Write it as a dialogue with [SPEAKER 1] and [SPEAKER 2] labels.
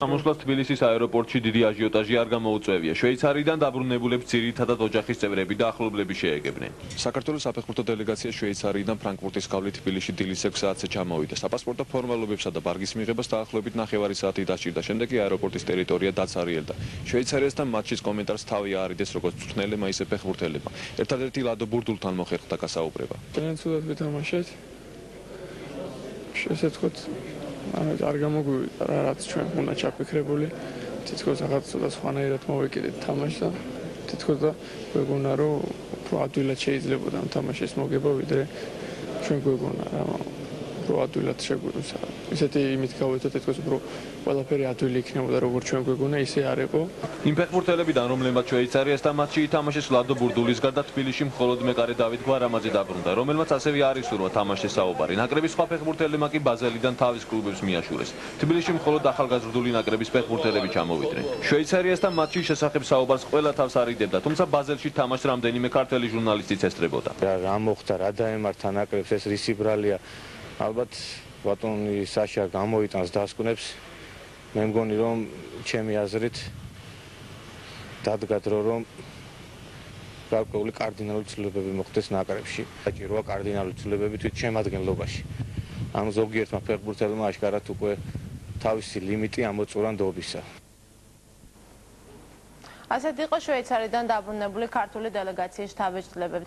[SPEAKER 1] Ამოსვლას თბილისის აეროპორტში დიდი აჟიოტაჟი არ გამოუწვევია. შვეიცარიიდან დაბრუნებულებს ძირითადად ოჯახის წევრები და ახლობლები შეეგებნენ.
[SPEAKER 2] საქართველოს საფეხბურთო დელეგაცია შვეიცარიიდან ფრანკფურტის გავლით თბილისში დილის 6 საათზე ჩამოვიდა. საპასპორტო ფორმალობებსა და ბარგის მიღებას დაახლოებით 9 საათი დასჭირდა. შემდეგ კი აეროპორტის ტერიტორია დაცარიელდა. შვეიცარიასთან მატჩის კომენტარს თავი აარიდეს როგორც მწვრთნელებმა, ისე ფეხბურთელებმა. ერთადერთი ლადო ბურდულთან მოხერხდა გასაუბრება.
[SPEAKER 3] ძალიან ცუდად ვეთამაშეთ. შესაძლოა არ გამოგვივიდა რა რაც ჩვენ უნდა ჩაფიქრებული. თითქოს რაღაც ცოტა სხვანაირად მოვეკიდეთ თამაშს და თითქოს და გვეგონა რომ უფრო ადვილად შეიძლებოდა ამ თამაშის მოგება ვიდრე ჩვენ გვეგონა რა უფრო ადვილად შეგვიძლია. ისეთი იმით გავეცოთ თითქოს უფრო ყველაფერი ადვილი იქნებოდა როგორც ჩვენ გვეგონა ისე არ იყო.
[SPEAKER 1] იმ ფეხბურთელებიდან რომლებმაც შვეიცარიასთან მატჩი ითამაშეს ლადო ბურდულის გარდა თბილისში მხოლოდ მეკარე დავით გვარამაძე დაბრუნდა, რომელმაც ასევე არ ისურვა თამაშის საუბარი. ნაკრების სხვა ფეხბურთელებმა კი ბაზელიდან თავის კლუბებს მიაშურეს. თბილისში მხოლოდ ახალგაზრდული ნაკრების ფეხბურთელები ჩამოვიდნენ. შვეიცარიასთან მატჩის შესახებ საუბარს ყველა თავს არიდებდა, თუმცა ბაზელში თამაშს რამდენიმე ქართველი ჟურნალისტიც ესწრებოდა.
[SPEAKER 4] რა მოხდა, რა დაემართა ნაკრებს, ეს რისი ბრალია. ალბათ ბატონი საშა გამოიტანს დასკვნებს. მე მგონი რომ ჩემი აზრით დადგა დრო რომ გარკვეული კარდინალური ცვლილებები მოხდეს ნაკრებში. საჭიროა კარდინალური ცვლილებები თვით შემადგენლობაში. ამ ზოგიერთმა ფეხბურთელმა აშკარად უკვე თავისი ლიმიტი ამოწურა ნდობისა.
[SPEAKER 5] ასეთ იყო შვეიცარიდან დაბრუნებული ქართული დელეგაციის შტაბის წევრები.